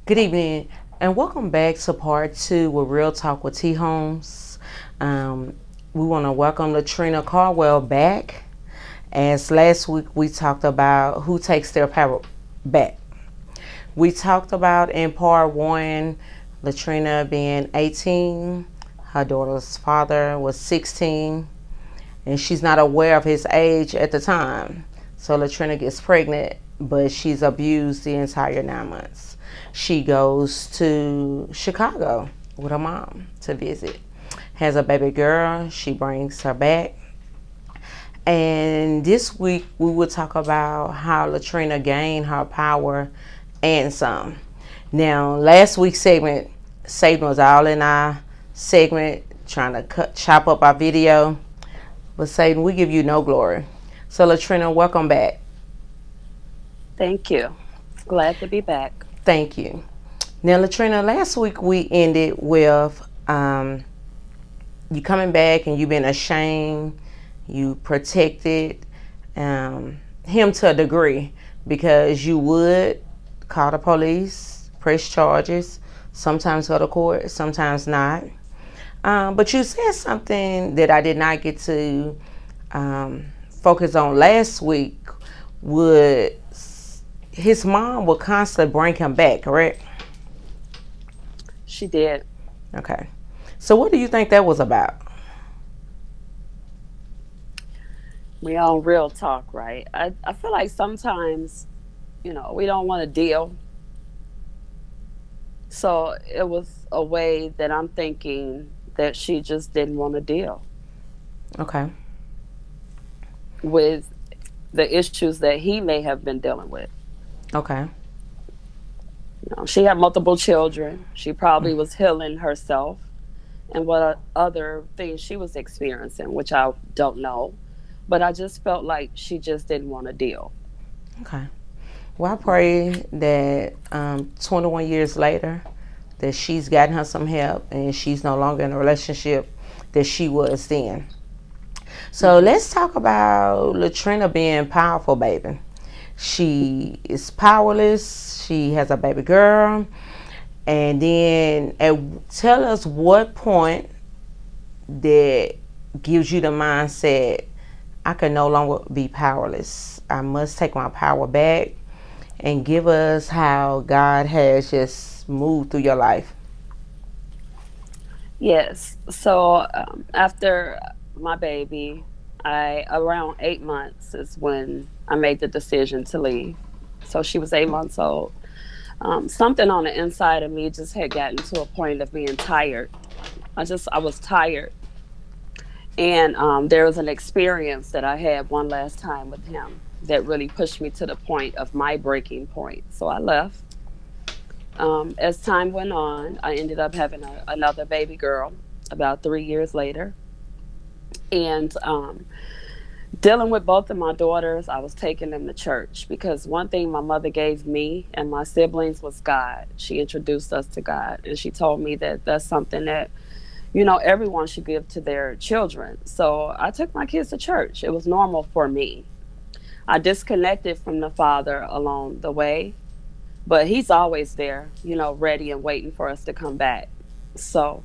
Good evening, and welcome back to part two with Real Talk with T. Holmes. Um, we want to welcome Latrina Caldwell back. As last week we talked about who takes their power back. We talked about in part one, Latrina being 18, her daughter's father was 16, and she's not aware of his age at the time. So Latrina gets pregnant, but she's abused the entire 9 months. She goes to Chicago with her mom to visit. Has a baby girl. She brings her back. And this week we will talk about how Latrina gained her power and some. Now, last week's segment, Satan was all in our segment, trying to chop up our video. But Satan, we give you no glory. So Latrina, welcome back. Thank you. Glad to be back. Thank you. Now, Latrina, last week we ended with you coming back and you been ashamed. You protected him to a degree because you would call the police, press charges, sometimes go to court, sometimes not. But you said something that I did not get to focus on last week. Would his mom would constantly bring him back, correct? She did. Okay. So what do you think that was about? We on real talk, right? I feel like sometimes, we don't want to deal. So it was a way that I'm thinking that she just didn't want to deal Okay. with the issues that he may have been dealing with. Okay. She had multiple children. She probably was healing herself and what other things she was experiencing, which I don't know. But I just felt like she just didn't want to deal. Okay. Well, I pray that 21 years later, that she's gotten her some help and she's no longer in a relationship that she was then. So Hmm. let's talk about Latrina being powerful, baby. She is powerless. She has a baby girl. And then tell us what point that gives you the mindset I can no longer be powerless. I must take my power back and give us how God has just moved through your life. Yes. So after my baby, I around 8 months is when I made the decision to leave. So she was 8 months old. Something on the inside of me just had gotten to a point of being tired. I was tired, and there was an experience that I had one last time with him that really pushed me to the point of my breaking point. So I left. As time went on, I ended up having another baby girl about 3 years later. And dealing with both of my daughters, I was taking them to church because one thing my mother gave me and my siblings was God. She introduced us to God, and she told me that that's something that, everyone should give to their children. So I took my kids to church. It was normal for me. I disconnected from the father along the way, but he's always there, ready and waiting for us to come back. So,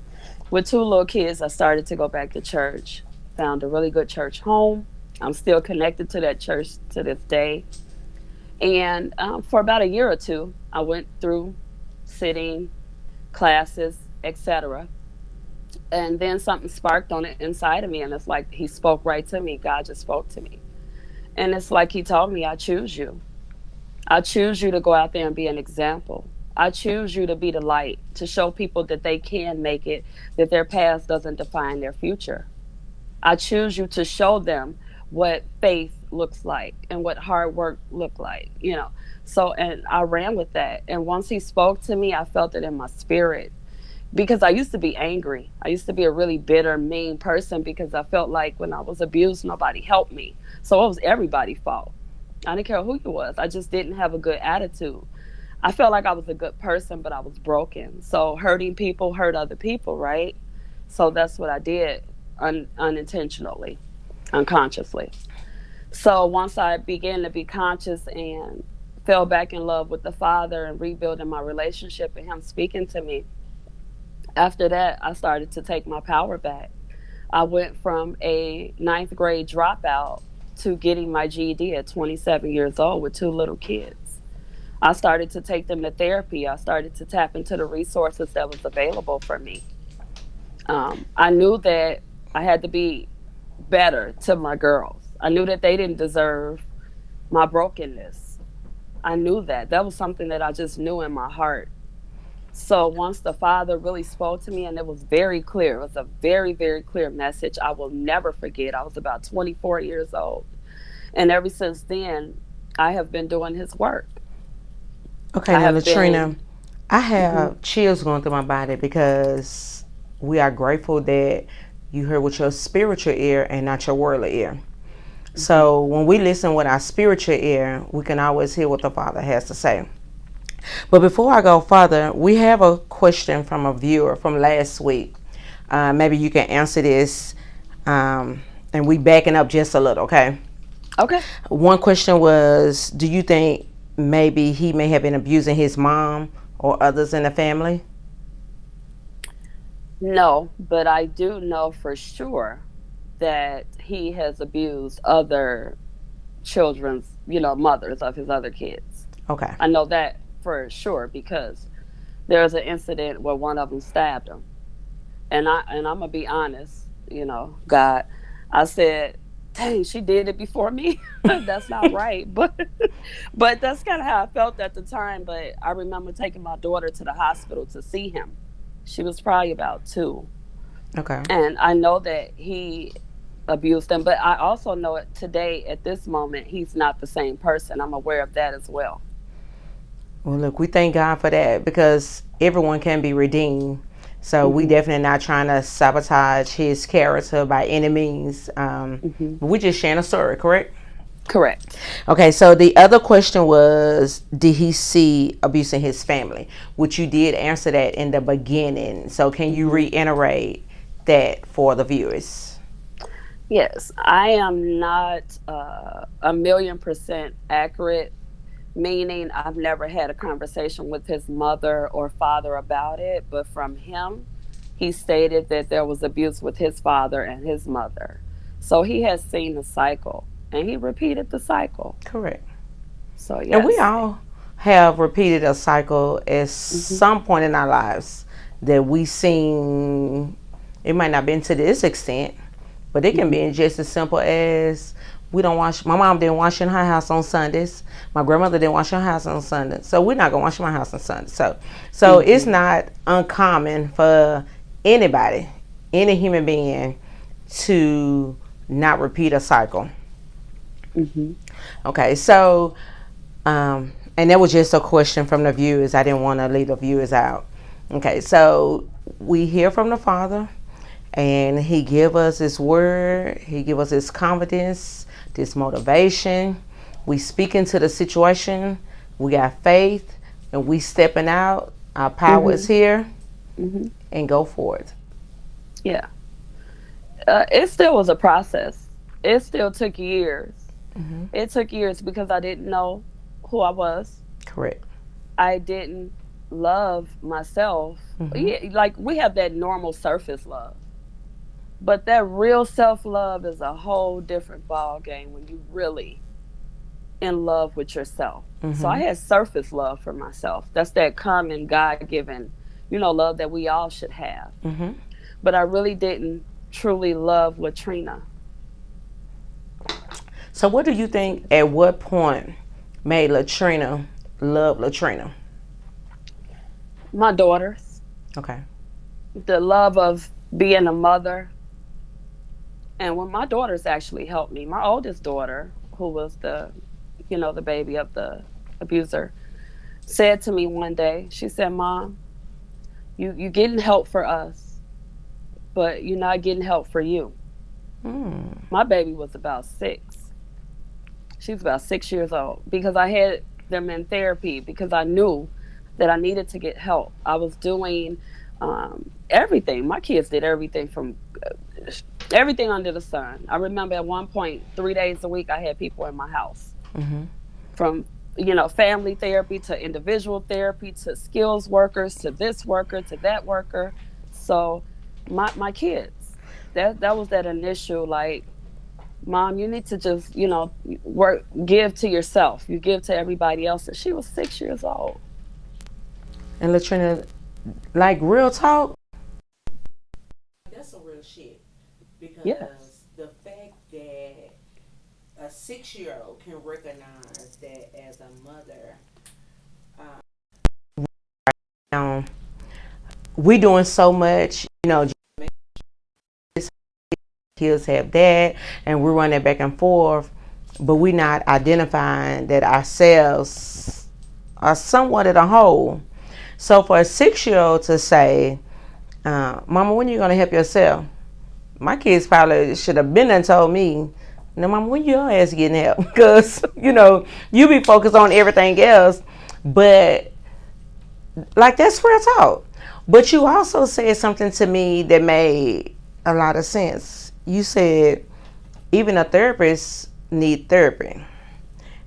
with two little kids, I started to go back to church, found a really good church home. I'm still connected to that church to this day. And for about a year or two, I went through sitting, classes, etc. And then something sparked on the inside of me, and it's like he spoke right to me. God just spoke to me. And it's like he told me, I choose you. I choose you to go out there and be an example. I choose you to be the light, to show people that they can make it, that their past doesn't define their future. I choose you to show them what faith looks like and what hard work look like. So, and I ran with that. And once he spoke to me, I felt it in my spirit because I used to be angry. I used to be a really bitter, mean person because I felt like when I was abused, nobody helped me. So it was everybody's fault. I didn't care who you was. I just didn't have a good attitude. I felt like I was a good person, but I was broken. So hurting people hurt other people, right? So that's what I did unintentionally, unconsciously. So once I began to be conscious and fell back in love with the Father and rebuilding my relationship and Him speaking to me, after that, I started to take my power back. I went from a ninth grade dropout to getting my GED at 27 years old with two little kids. I started to take them to therapy. I started to tap into the resources that was available for me. I knew that I had to be better to my girls. I knew that they didn't deserve my brokenness. I knew that. That was something that I just knew in my heart. So once the Father really spoke to me, and it was very clear, it was a very, very clear message I will never forget. I was about 24 years old. And ever since then, I have been doing His work. Okay, I now have Latrina, been, I mhm, have chills going through my body because we are grateful that you heard with your spiritual ear and not your worldly ear. mhm. So when we listen with our spiritual ear, we can always hear what the Father has to say. But before I go further, we have a question from a viewer from last week. Maybe you can answer this, and we backing up just a little, okay? Okay. One question was, do you think maybe he may have been abusing his mom or others in the family? No, but I do know for sure that he has abused other children's, mothers of his other kids. Okay. I know that for sure because there was an incident where one of them stabbed him. And I'm gonna be honest, God, I said, dang, she did it before me. That's not right. But that's kind of how I felt at the time. But I remember taking my daughter to the hospital to see him. She was probably about 2. Okay. And I know that he abused them, but I also know it today at this moment he's not the same person. I'm aware of that as well. Well, look, we thank God for that because everyone can be redeemed. So we Mhm. definitely not trying to sabotage his character by any means. Mhm. But we just sharing a story, correct? Correct. Okay, so the other question was, did he see abuse in his family? Which you did answer that in the beginning. So can you Mhm. reiterate that for the viewers? Yes, I am not a million percent accurate, meaning I've never had a conversation with his mother or father about it, but from him, he stated that there was abuse with his father and his mother. So he has seen the cycle and he repeated the cycle. Correct. So, And we yes. all have repeated a cycle at Hmm. some point in our lives that we seen. It might not been to this extent, but it can Hmm. be just as simple as we don't wash. My mom didn't wash in her house on Sundays. My grandmother didn't wash her house on Sundays, so we're not gonna wash my house on Sunday. So it's Hmm. not uncommon for anybody, any human being, to not repeat a cycle. Hmm. Okay, so and that was just a question from the viewers. I didn't want to leave the viewers out. Okay, so we hear from the Father, and He give us His word. He give us His confidence, this motivation. We speak into the situation. We got faith, and we stepping out. Our power is Hmm. here, Hmm. and go for it. Yeah. It still was a process. It still took years. Mm-hmm. It took years because I didn't know who I was. Correct. I didn't love myself. Mm-hmm. Yeah, like we have that normal surface love, but that real self love is a whole different ball game when you really in love with yourself. So I Mm-hmm. had surface love for myself. That's that common God given, love that we all should have. Mm-hmm. But I really didn't truly love Latrina. So, what do you So think? yeah. At what point made Latrina love Latrina? My daughters, Okay. the love of being a mother, and when my daughters actually helped me, my oldest daughter, who was the baby of the abuser, said to me one day, she said, Mom, you getting help for us, but you're not getting help for you. Mm. My baby was about 6. She was about 6 years old because I had them in therapy because I knew that I needed to get help. I was doing everything. My kids did everything from everything under the sun. I remember at one point, 3 days a week, I had people in my house Mm-hmm. from family therapy to individual therapy to skills workers to this worker to that worker. So my kids, that was that initial like, mom, you need to just, work, give to yourself. You give to everybody else. And she was 6 years old. And Latrina, like real talk, that's some real shit. Yes. Because the fact that a 6-year-old can recognize that as a mother, um, we doing so much, kids have that, and we're running back and forth, but we're not identifying that ourselves are somewhat at a whole. So for a 6-year-old to say, Mama, when are you going to help yourself? My kids probably should have been and told me, no, Mama, when your ass getting help? Because, you be focused on everything else. But, like, that's real talk. But you also said something to me that made a lot of sense. You said, even a therapist need therapy.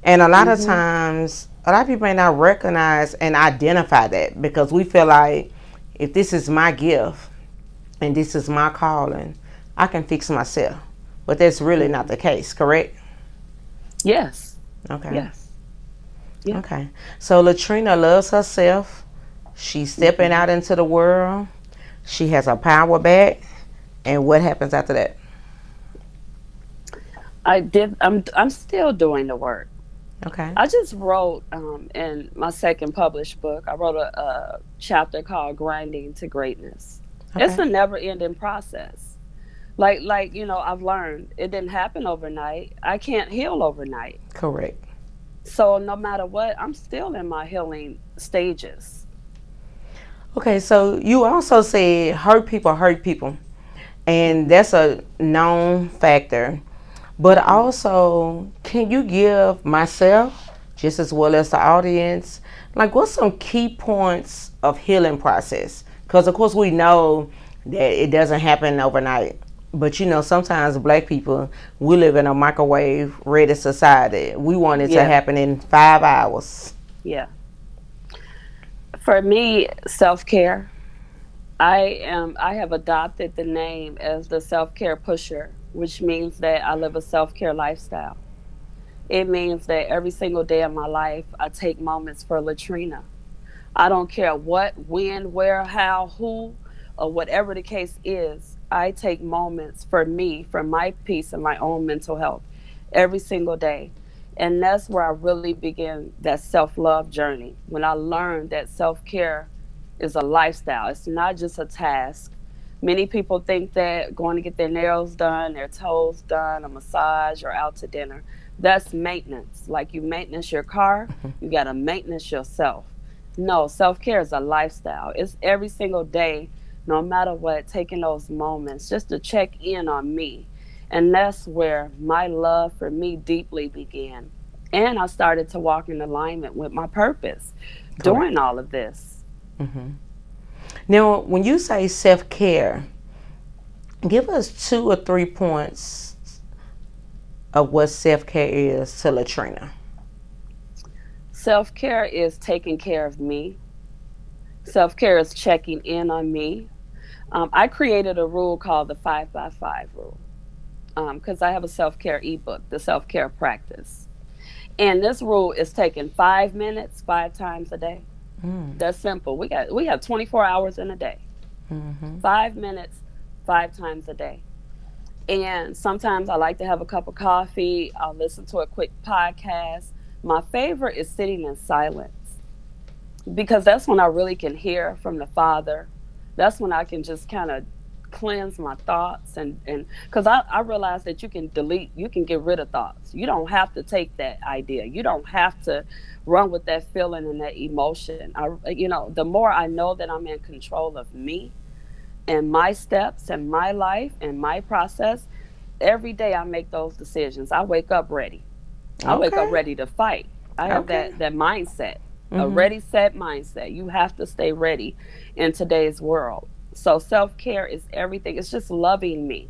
And a lot of Mm-hmm. times, a lot of people may not recognize and identify that because we feel like if this is my gift and this is my calling, I can fix myself. But that's really not Mm-hmm. the case, correct? Yes. Okay. Yes. Yeah. Okay. So Latrina loves herself. She's stepping Mm-hmm. out into the world. She has her power back. And what happens after that? I'm still doing the work. Okay. I just wrote in my second published book, I wrote a chapter called Grinding to Greatness. It's Okay. a never ending process. I've learned it didn't happen overnight. I can't heal overnight. Correct. So no matter what, I'm still in my healing stages. Okay, so you also said hurt people. And Hmm. that's a known factor. But Hmm. also, can you give myself, just as well as the audience, like what's some key points of healing process? Because of course we know that it doesn't happen overnight. But sometimes black people, we live in a microwave ready society. We want it to Yeah, happen in 5 hours. yeah. For me, self care. I have adopted the name as the self care pusher, which means that I live a self care lifestyle. It means that every single day of my life, I take moments for Latrina. I don't care what, when, where, how, who, or whatever the case is. I take moments for me, for my peace and my own mental health every single day. And that's where I really begin that self love journey. When I learned that self care is a lifestyle, it's not just a task. Many people think that going to get their nails done, their toes done, a massage, or out to dinner, that's maintenance. Like you maintenance your car, you got to maintenance yourself. No, self care is a lifestyle. It's every single day, no matter what, taking those moments just to check in on me. And that's where my love for me deeply began. And I started to walk in alignment with my purpose Correct. doing all of this. Hmm. Now, when you say self care, give us 2 or 3 points of what self care is to Latrina. Self care is taking care of me, self care is checking in on me. I created a rule called the 5 by 5 rule because I have a self care ebook, the self care practice. And this rule is taking 5 minutes 5 times a day. Mm. That's simple. We have 24 hours in a day. Mm-hmm. 5 minutes 5 times a day. And sometimes I like to have a cup of coffee. I'll listen to a quick podcast. My favorite is sitting in silence because that's when I really can hear from the Father. That's when I can just kind of cleanse my thoughts and because I realize that you can delete, you can get rid of thoughts. You don't have to take that idea. You don't have to run with that feeling and that emotion. The more I know that I'm in control of me and my steps and my life and my process, every day I make those decisions. I wake up ready. I wake up Okay. ready to fight. I have Okay. that mindset, a Mm-hmm. ready set mindset. You have to stay ready in today's world. So self-care is everything. It's just loving me.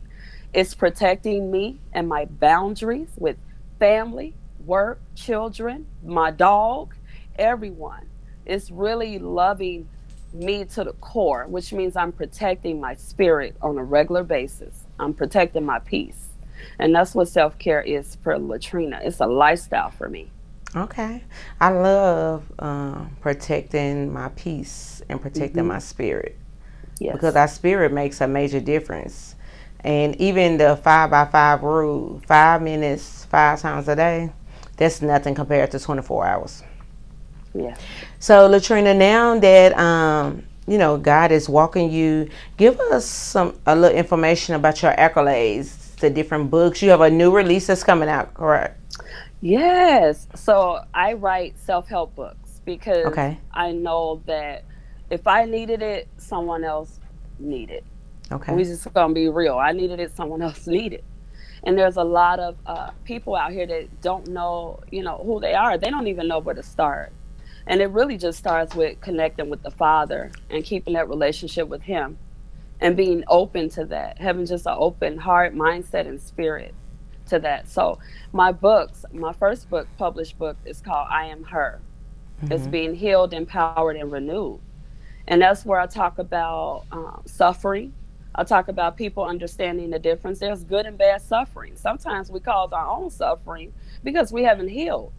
It's protecting me and my boundaries with family, work, children, my dog, everyone. It's really loving me to the core, which means I'm protecting my spirit on a regular basis. I'm protecting my peace. And that's what self care is for Latrina. It's a lifestyle for me. Okay. I love protecting my peace and protecting Hmm. my spirit because Yes. our spirit makes a major difference. And even the 5 by 5 rule, 5 minutes, 5 times a day, that's nothing compared to 24 hours. Yeah. So, Latrina, now that God is walking you, give us a little information about your accolades, the different books. You have a new release that's coming out, correct? Yes. So I write self help books because Okay. I know that if I needed it, someone else needed. We Okay. just gonna be real. I needed it, someone else needed. And there's a lot of people out here that don't know, who they are. They don't even know where to start. And it really just starts with connecting with the Father and keeping that relationship with Him and being open to that, having just an open heart, mindset, and spirit to that. So my first book, published book, is called I Am Her. It's Mm-hmm. being healed, empowered, and renewed. And that's where I talk about suffering. I talk about people understanding the difference. There's good and bad suffering. Sometimes we cause our own suffering because we haven't healed,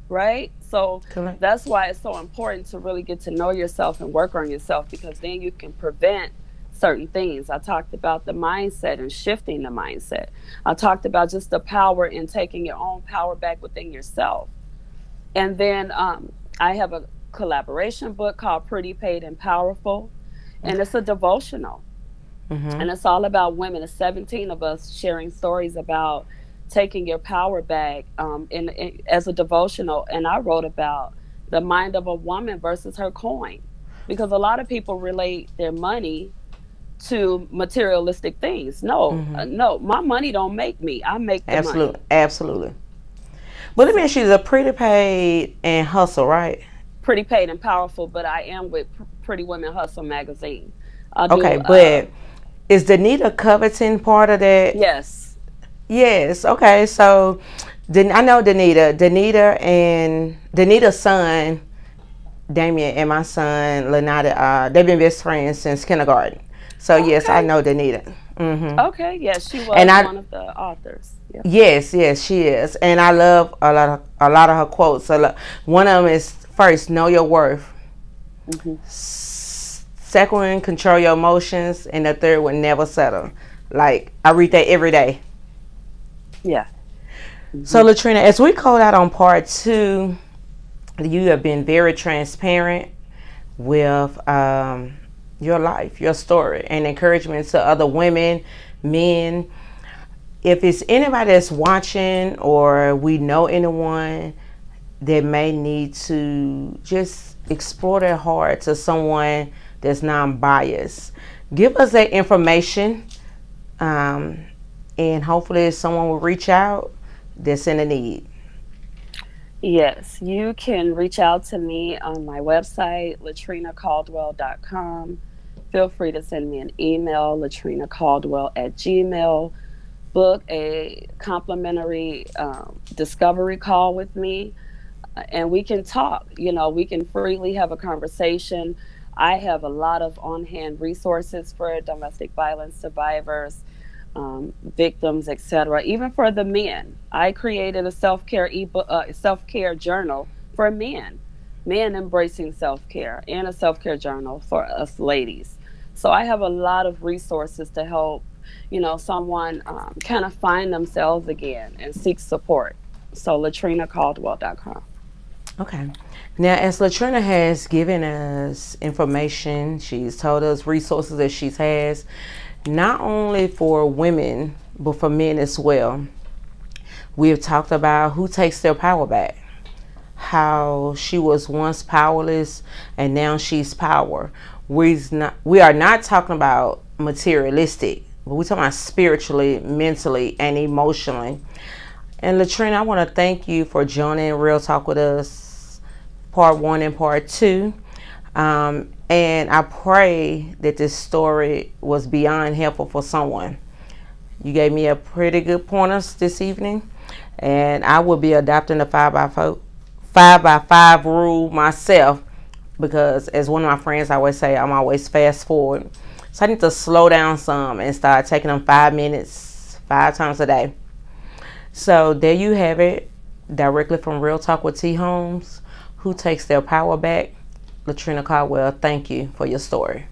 right? So Correct. that's why it's so important to really get to know yourself and work on yourself, because then you can prevent certain things. I talked about the mindset and shifting the mindset. I talked about just the power in taking your own power back within yourself. And then I have a collaboration book called Pretty, Paid, and Powerful. And it's a devotional. Mm-hmm. And it's all about women. It's 17 of us sharing stories about taking your power back as a devotional. And I wrote about the mind of a woman versus her coin. Because a lot of people relate their money to materialistic things. No, Mm-hmm. no, my money don't make me. I make the Absolutely. money. Absolutely. But let me So ask you, the pretty paid and hustle, right? Pretty, Paid, and Powerful, but I am with Pretty Women Hustle magazine. I Okay, do. but is Danita Covington part of that? Yes. Yes. Okay, so I know Danita. Danita's son, Damien, and my son, Lenata, they've been best friends since kindergarten. So yes, I Okay. know Danita. Okay. Yes, she And was I one of the authors. Yep. yes, she is, and I love a lot of her quotes. One of them is first, know your worth. Hmm. Second one, control your emotions, and the third one, never settle. Like I read that every day. Yeah. So Hmm. Latrina, as we called out on part two, you have been very transparent with your life, your story, and encouragement to other women, men. If it's anybody that's watching, or we know anyone that may need to just explore their heart to someone that's non-biased, give us that information, um, and hopefully someone will reach out that's in a need. Yes, you can reach out to me on my website, latrinacaldwell.com. Feel free to send me an email, latrinacaldwell@gmail. Book a complimentary discovery call with me, and we can talk. We can freely have a conversation. I have a lot of on hand resources for domestic violence survivors, victims, etc. Even for the men, I created a self-care ebook, self-care journal for men embracing self-care, and a self-care journal for us ladies. So I have a lot of resources to help, someone kind of find themselves again and seek support. So latrinacaldwell.com. Okay. Now, as Latrina has given us information, she's told us resources that she has, not only for women, but for men as well. We have talked about who takes their power back, how she was once powerless and now she's power. We are not talking about materialistic, but we're talking about spiritually, mentally, and emotionally. And Latrina, I want to thank you for joining Real Talk with us, part one and part two. And I pray that this story was beyond helpful for someone. You gave me a pretty good pointers this evening. And I will be adopting the 5 by 5 rule myself, because as one of my friends always say, I'm always fast forward. So I need to slow down some and start taking them 5 minutes 5 times a day. So there you have it, directly from Real Talk with T. Holmes. Who takes their power back? Latrina Caldwell, thank you for your story.